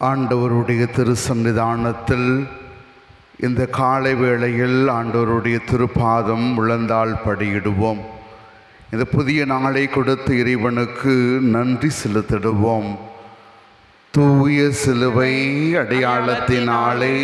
ஆண்டவருடைய திருசன்னிதானத்தில் இந்த காலை வேளையில் ஆண்டவருடைய திருப்பாதம் முழந்தாள் படியிடுவோம். இந்த புதிய நாளை கொடுத்த இறைவனுக்கு நன்றி செலுத்திடுவோம். தூய சிலுவை அடையாளத்தினாலே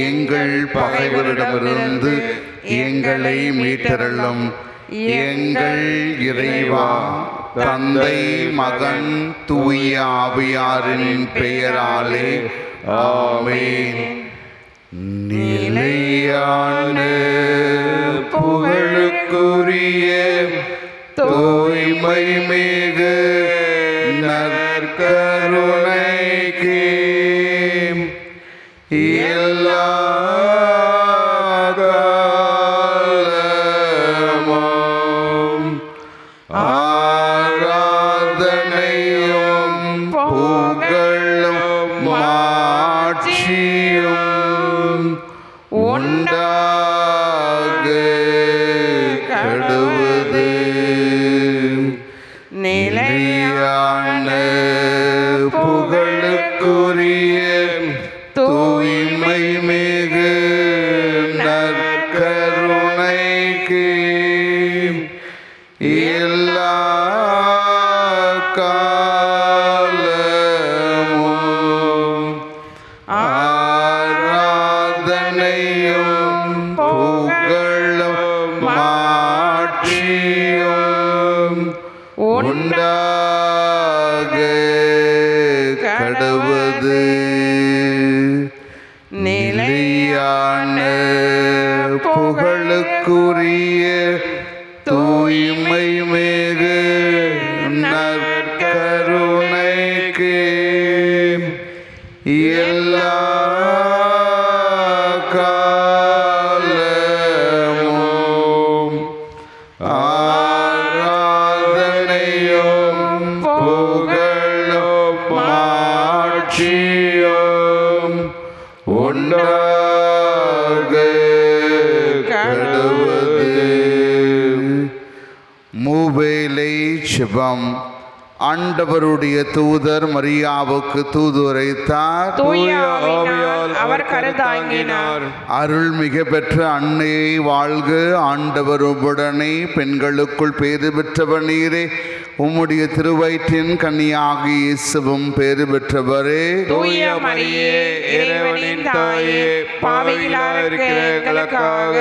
எங்கள் பகைவரிடமிருந்து எங்களை மீட்டருளும் எங்கள் இறைவா, தந்தை மகன் தூய ஆவியாரின் பெயராலே ஆமென். நிலையான புகழுக்குரிய தூய்மை மிகு நற்கருணைக்கு எல்லா காலமும் ஆராதனையும் புகழும் மாட்சியும் உண்டாக கெடுவது. நிலையான புகழுக்குரிய தூய்மை மிகு நற்கருணைக்கு எல்லா காலமும் ஆராதனையும் புகழும் மாட்சியும் உண்டாக கெடுவது. நிலையான புகழுக்குரிய தூய்மை மிகு நற்கருணைக்கு எல்லா காலமும் ஆராதனையும் புகழும் மாட்சியும் உண்டாக கெடுவது. மூவேளை ஜெபம். ஆண்டவருடைய தூதர் மரியாவுக்கு தூதுரைத்தார். அவர் கருதாங்கினார். அருள்மிகு பெற்ற அன்னையை வாழ்க. ஆண்டவர் உடனே பெண்களுக்குள் பேறு பெற்றவர் நீரே. உம்முடைய திருவயிற்றின் கன்னியாகி இயேசுவும் பேறு பெற்றவரே. தூய மரியே, இறைவனின் தாயே, பாவிகளாக இருக்கிற எங்களுக்காக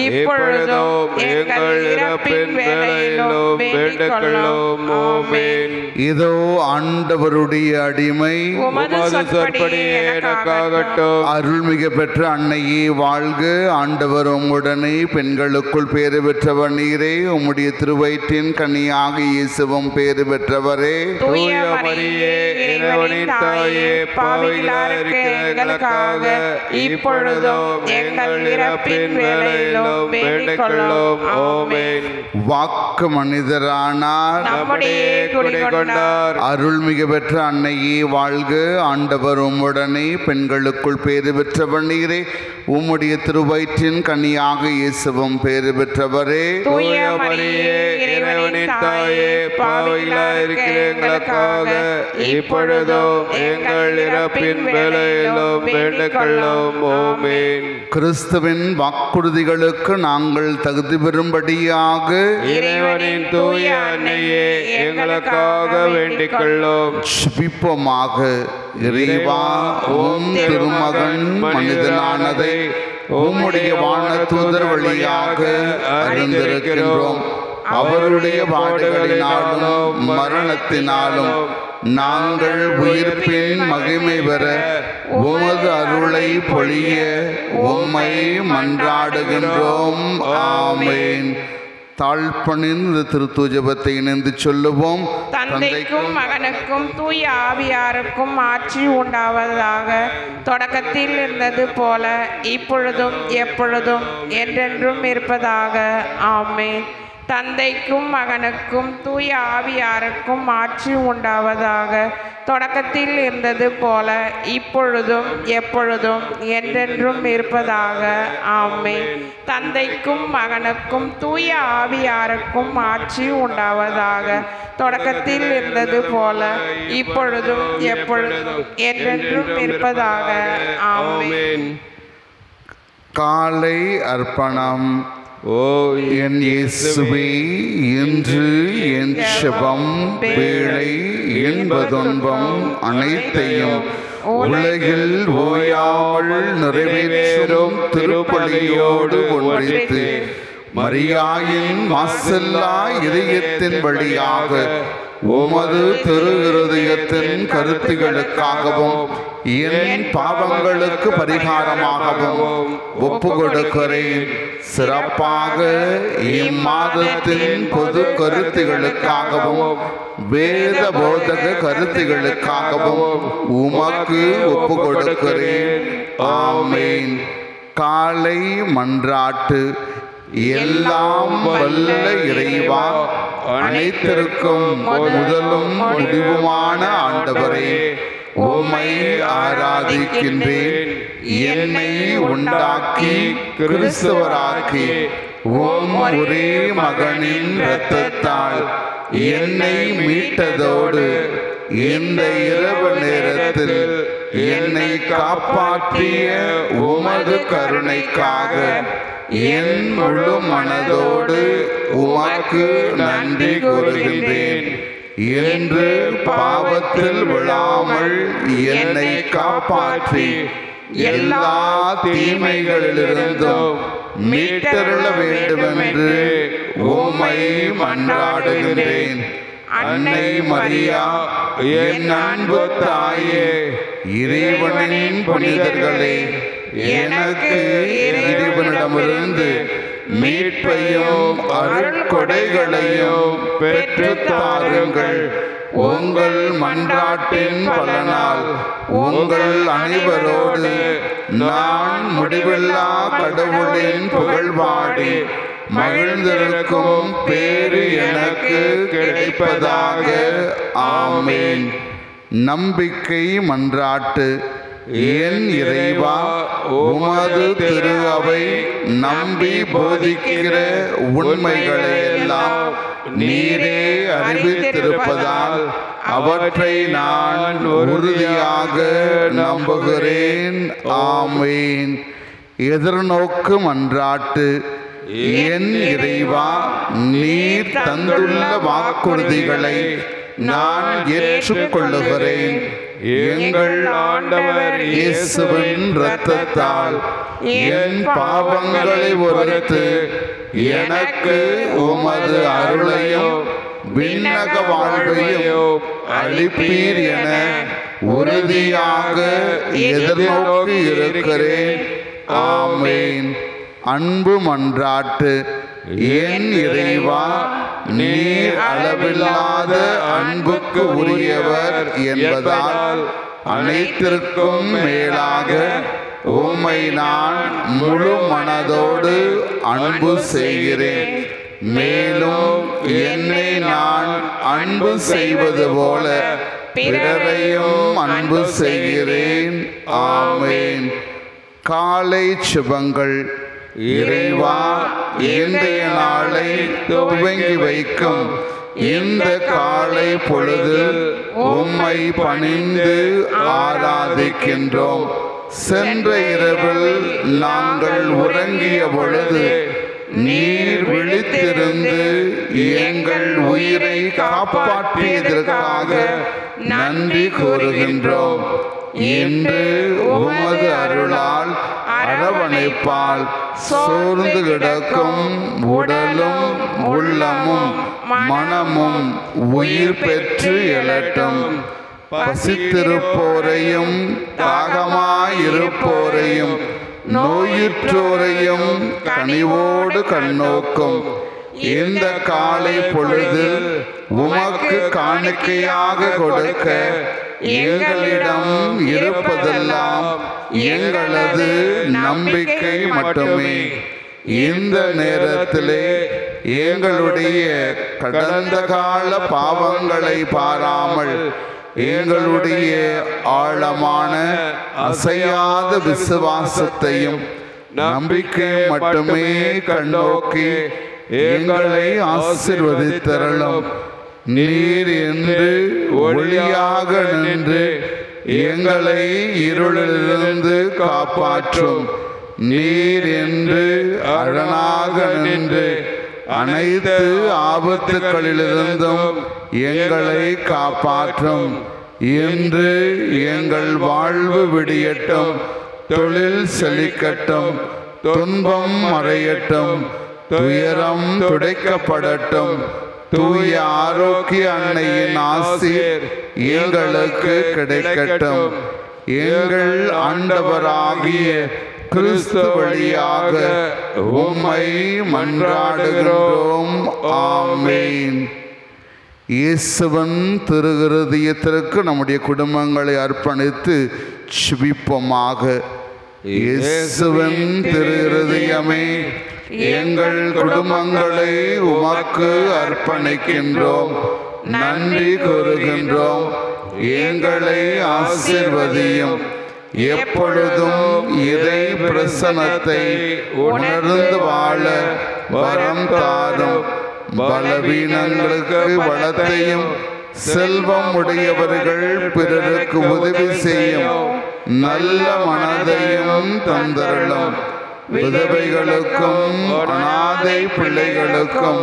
இப்பொழுதும் எங்கள் இறப்பின் வேளையிலும் வேண்டிக் கொள்ளும். ஆமென். இதோ ஆண்டவருடைய அடிமை, உமது சொற்படி எனக்காகட்டும். அருள்மிகு பெற்ற அன்னையே வாழ்க. ஆண்டவர் உம்முடனே பெண்களுக்குள் பேறு பெற்றவர் நீரே. உம்முடைய திருவயிற்றின் கன்னியாக இயேசுவும் பேறு பெற்றவரே. தூய மரியே, இறைவனின் தாயே, பாவிகளாக இருக்கிற எங்களுக்காக இப்பொழுதும் எங்கள் இறப்பின் வேளையிலும் வேண்டிக் கொள்ளும். ஆமென். வாக்கு மனிதரானார், நம்முடைய குடிகொண்டார். அருள்மிகு பெற்ற அன்னையே வாழ்க. ஆண்டவர் உம்முடனே பெண்களுக்குள் பேறு பெற்றவர் நீரே. உம்முடைய திருவயிற்றின் கன்னியாக இயேசுவும் பேறு பெற்றவரே. தூய மரியே, இறைவனின் தாயே, பாவிகளாக இருக்கிற எங்களுக்காக இப்பொழுதும் எங்கள் இறப்பின் வேளையிலும் வேண்டிக் கொள்ளும். ஆமென். கிறிஸ்துவின் வாக்குறுதிகளுக்கு நாங்கள் தகுதி பெறும்படியாக இறைவனின் தூய அன்னையே, எங்களுக்காக வேண்டிக் கொள்ளும். ஜெபிப்போமாக. இறைவா, உம் திருமகன் மனிதனானதை உம்முடைய வானதூதர் வழியாக அறிந்திருக்கின்றோம். அவருடைய பாடுகளினாலும் மரணத்தினாலும் நாங்கள் உயிர்ப்பின் மகிமை பெற உமது அருளை பொழிய உம்மை மன்றாடுகின்றோம். ஆமென். தாழ்பணிந்து திருத்தூய ஜெபத்தை இணைந்து சொல்லுவோம். தந்தைக்கும் மகனுக்கும் தூய ஆவியாருக்கும் ஆட்சி உண்டாவதாக. தொடக்கத்தில் இருந்தது போல இப்பொழுதும் எப்பொழுதும் என்றென்றும் இருப்பதாக. ஆமென். தந்தைக்கும் மகனுக்கும் தூய ஆவியாருக்கும் ஆட்சி உண்டாவதாக. தொடக்கத்தில் இருந்தது போல இப்பொழுதும் எப்பொழுதும் என்றென்றும் இருப்பதாக. ஆமென். தந்தைக்கும் மகனுக்கும் தூய ஆவியாருக்கும் ஆட்சி உண்டாவதாக. தொடக்கத்தில் இருந்தது போல இப்பொழுதும் எப்பொழுதும் என்றென்றும் இருப்பதாக ஆமென். காலை அர்ப்பணம். ஓ என் இயேசுவே, இன்று என் செபம் வேளை இன்பதுன்பம் அனைத்தையும் உலகில் ஓயாமல் நிறைவேறும் திருப்பலியோடு ஒன்றித்து மரியாயின் மாசல்லா இதயத்தின் வழியாக உமது திரு இருதயத்தின் கருத்துகளுக்காகவும் என் பாவங்களுக்கு பரிகாரமாகவும் ஒப்பு கொடுக்கிறேன். சிறப்பாக இம்மாதத்தின் பொது கருத்துகளுக்காகவும் வேத போதக கருத்துகளுக்காகவும் உமக்கு ஒப்பு கொடுக்கிறேன். ஆமென். காலை மன்றாட்டு. எல்லாம் வல்ல இறைவா, அனைத்திற்கும் முதலும் முடிவுமான ஆண்டவரே, உம்மை ஆராதிக்கின்றேன். என்னை உண்டாக்கி கிறிஸ்தவராக்கி உம் ஒரே மகனின் இரத்தத்தால் என்னை மீட்டதோடு இந்த இரவு நேரத்தில் என்னை காப்பாற்றிய உமது கருணைக்காக என் முழு மனதோடு உமக்கு நன்றி கூறுகின்றேன். என்று பாவத்தில் விழாமல் என்னை காப்பாற்றி எல்லா தீமைகளிலிருந்தும் மீட்டருள வேண்டுமென்று உம்மை மன்றாடுகின்றேன். அன்னை மரியா, என் அன்பு தாயே, இறைவனின் புனிதர்களே, எனக்கு இறைவனிடமிருந்து மீட்பையும் அருட்கொடைகளையும் பெற்று தாருங்கள். உங்கள் மன்றாட்டின் பலனால் உங்கள் அனைவரோடு நான் முடிவில்லா கடவுளின் புகழ்பாடி மகிழ்ந்திருக்கும் பேறு எனக்கு கிடைப்பதாக. ஆமென். நம்பிக்கை மன்றாட்டு. என் இறைவா, உமது திரு அவை நம்பி போதிக்கிற உண்மைகளை எல்லாம் நீரே அறிவித்திருப்பதால் அவற்றை நான் உறுதியாக நம்புகிறேன். ஆமென். எதிர்நோக்கு மன்றாட்டு. என் இறைவா, நீர் தந்துள்ள வாக்குறுதிகளை நான் ஏற்றுக்கொள்ளுகிறேன். எங்கள் ஆண்டவர் இயேசுவின் இரத்தத்தால் என் பாவங்களை ஒருத்து எனக்கு உமது அருளையும் விண்ணக வாழ்வையும் அளிப்பீர் என உறுதியாக எதிர்நோக்கி இருக்கிறேன். ஆமென். அன்பு மன்றாட்டு. என் இறைவா, நீர் அளவில்லாத அன்புக்கு உரியவர் என்பதால் அனைத்திற்கும் மேலாக உம்மை நான் முழு மனதோடு அன்பு செய்கிறேன். மேலும் என்னை நான் அன்பு செய்வது போல பிறரையும் அன்பு செய்கிறேன். ஆமென். காலை சுபங்கள். இறைவா, இன்றைய நாளை துவங்கி வைக்கும் இந்த காலை பொழுதில் உம்மை பணிந்து ஆராதிக்கின்றோம். சென்ற இரவில் நாங்கள் உறங்கிய பொழுது நீர் விழித்திருந்து எங்கள் உயிரை காப்பாற்றியதற்காக நன்றி கூறுகின்றோம். இன்று உமது அருளால் அரவணைப்பால் சோர்ந்து கிடக்கும் உடலும் உள்ளமும் மனமும் உயிர் பெற்று எழட்டும். பசித்திருப்போரையும் தாகமாயிருப்போரையும் நோயுற்றோரையும் கனிவோடு கண்ணோக்கும் இந்த காலை பொழுதில் உமக்கு காணிக்கையாக கொடுக்க எங்களிடம் இருப்பதெல்லாம் எங்களது நம்பிக்கை மட்டுமே. இந்த நேரத்திலே எங்களுடைய கடந்த கால பாவங்களை பாராமல் எங்களுடைய ஆழமான அசையாத விசுவாசத்தையும் நம்பிக்கையை மட்டுமே கண்ணோக்கி எங்களை ஆசீர்வதித்தருளும். நீர் என்று ஒளியாக நின்று எங்களை இருளிலிருந்து காப்பாற்றும். நீர் என்று அரணாக நின்று அனைத்து ஆபத்துக்களிலிருந்தும் எங்களை காப்பாற்றும். இன்று எங்கள் வாழ்வு விடியட்டும், தொழில் செழிக்கட்டும், துன்பம் மறையட்டும், துயரம் துடைக்கப்படட்டும். தூய ஆரோக்கிய அன்னையின் ஆசீர் எங்களுக்கு கிடைக்கட்டும். எங்கள் ஆண்டவராகிய கிறிஸ்து வழியாக உம்மை மன்றாடுகிறோம். ஆமென். இயேசுவின் திருஹிருதயத்திற்கு நம்முடைய குடும்பங்களை அர்ப்பணித்து ஜெபிப்போமாக. இயேசுவின் திருஹிருதயமே, எங்கள் குடும்பங்களை உமக்கு அர்ப்பணிக்கின்றோம், நன்றி கூறுகின்றோம். எங்களை ஆசீர்வதியும். எப்பொழுதும் இறை பிரசன்னத்தை உணர்ந்து வாழ வரம் தாரும். பலவீனங்களுக்கு பலத்தையும், செல்வம் உடையவர்கள் பிறருக்கு உதவி செய்யும் நல்ல மனதையும் தந்தருளும். விதவைகளுக்கும் அனாதை பிள்ளைகளுக்கும்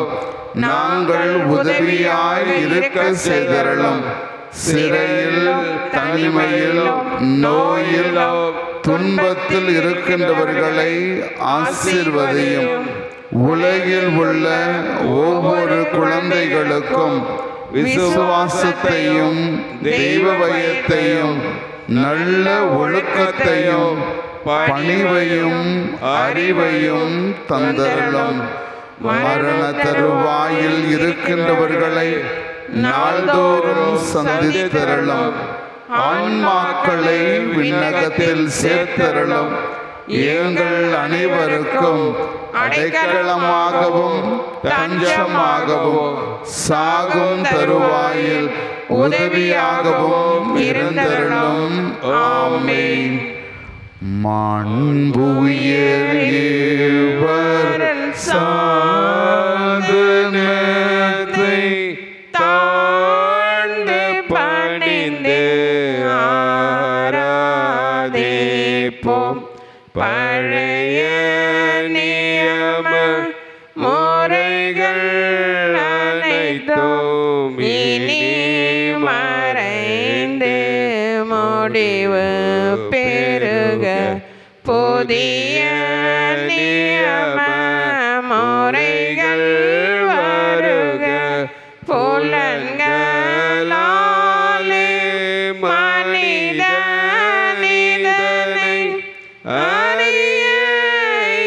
நாங்கள் உதவியாய் இருக்க செய்தருளும். சிறையில், தனிமையில், நோயில், துன்பத்தில் இருக்கின்றவர்களை ஆசீர்வதியும். உலகில் உள்ள ஒவ்வொரு குழந்தைகளுக்கும் விசுவாசத்தையும், தெய்வ பயத்தையும், நல்ல ஒழுக்கத்தையும், பணிவையும், அறிவையும் தந்தருளும். மரண தருவாயில் இருக்கின்றவர்களை நாள்தோறும் சந்தித்தருளும். ஆன்மாக்களை விண்ணகத்தில் சேர்த்தருளும். எங்கள் அனைவருக்கும் அடைக்கலமாகவும் தஞ்சமாகவும் சாகும் தருவாயில் உதவியாகவும் இருந்தருளும். ஆமென். மாண்புயர் சாதனத்தை தாழ்ந்து பணிந்து ஆராதிப்போம். பழைய நியம முறைகள் அனைத்தும் இனி மறைந்து முடிவு பெறுக. புதிய நியம முறைகள் வருக. புலன்களாலே மனிதனை அறிய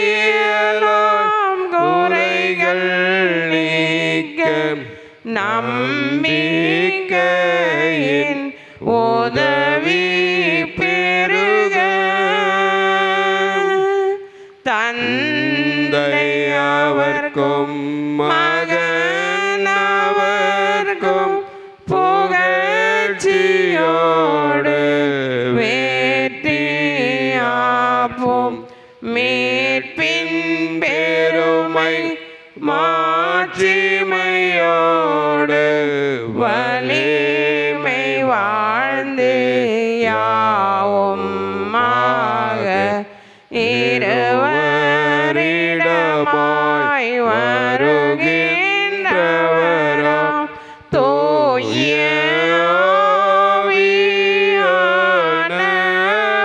இயலும் குறைகள் நீக்க நம்பிக்கையின் உதவி பெறுக. தந்தை அவர்க்கும் மகன் அவர்க்கும் புகழ்ச்சியோடு வேற்றியாப்போம். மீட்பின் பெருமை மாட்சிமையோடு வலிமை வாழ்ந்து யாவும் மாக இருவரிடமாய் வருகின்றவரும் தூய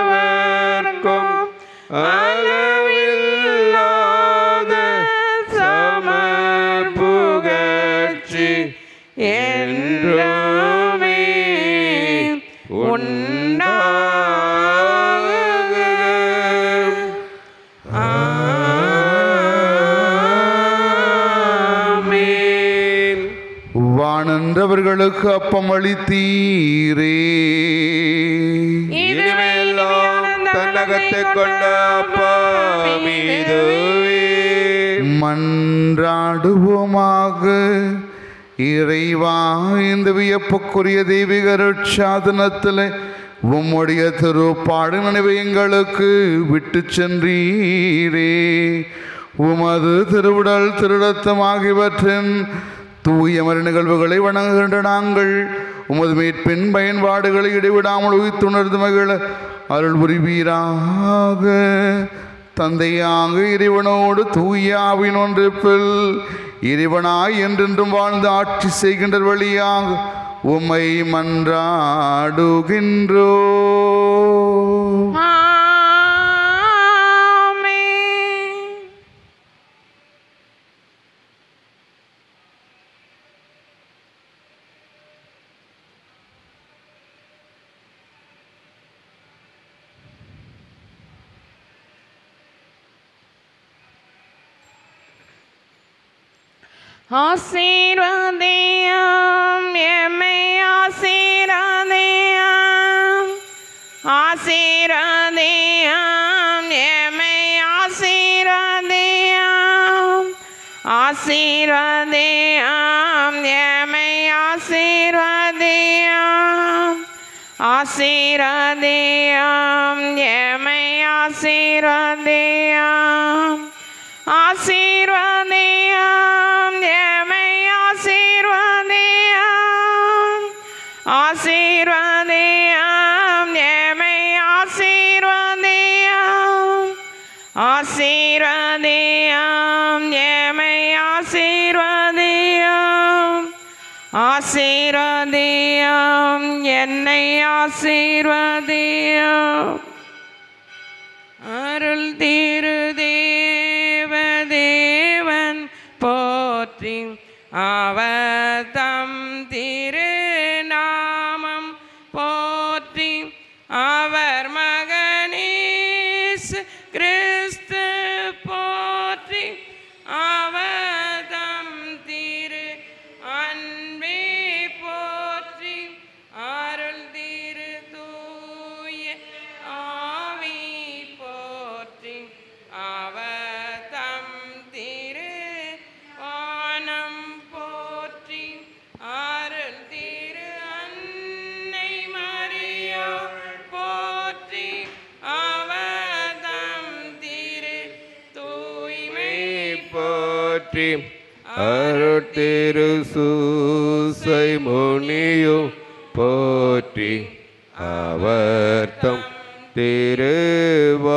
ஆவியானவர்க்கும் அளவில்லாத சமர்ப்புகழ்ச்சி என்றுமே உண்டாகுக. ஆமென். வானன்றவர்களுக்கு அப்பம் அளித்தீரே, இனிமேலாம் தன்னகத்தை கொண்ட அப்பம் இதுவே. மன்றாடுவோமாக. இறைவா, இந்த வியப்புக்குரிய தெய்வீக அருட்சாதனத்தில் உம்முடைய திருப்பாடு நினைவை எங்களுக்கு விட்டு சென்றீரே. உமது திருவுடல் திருரத்தம் ஆகியவற்றின் தூயமர நிகழ்வுகளை வணங்குகின்ற நாங்கள் உமது மீட்பின் பயன்பாடுகளை இடைவிடாமல் உயிர்த்துணர்ந்து மகிழ அருள் புரிவீராக. தந்தையாக இறைவனோடு தூயாவின் ஒன்றிப்பில் இறைவனாய் என்றென்றும் வாழ்ந்து ஆட்சி செய்கின்ற வழியாக உம்மை மன்றாடுகின்றோ. ஆசீர்வதியும் எம்மை ஆசீர்வதியும், ஆசீர்வதியும் எம்மை ஆசீர்வதியும், ஆசீர்வதியும் எம்மை ஆசீர்வதியும், ஆசீர்வதியும் எம்மை ஆசீர்வதியும், ஆசீர்வதியும் எம்மை ஆசீர்வதியும், ஆசீர்வதியும் எம்மை ஆசீர்வதியும், ஆசீர்வதியும் எம்மை ஆசீர்வதியும், ஆசீர்வதியும் என்னை ஆசீர்வதியும். அருள் திருதேவதேவன் போற்றி, அவர் தம் திருநாமம் போற்றி, அவர் மகனேசு கிறிஸ்து போற்றி, அவர் தம் திரு அன்பே போற்றி, அருள் திரு தூய ஆவி போற்றி, அவர் தம் திரு வானம் போற்றி, அருள் திரு அன்னை மரியா போற்றி, அவர் தம் திரு தூய்மை போற்றி, அருட்திரு சூசை முனியோ போற்றி, அவர் தம் திருவாய்மை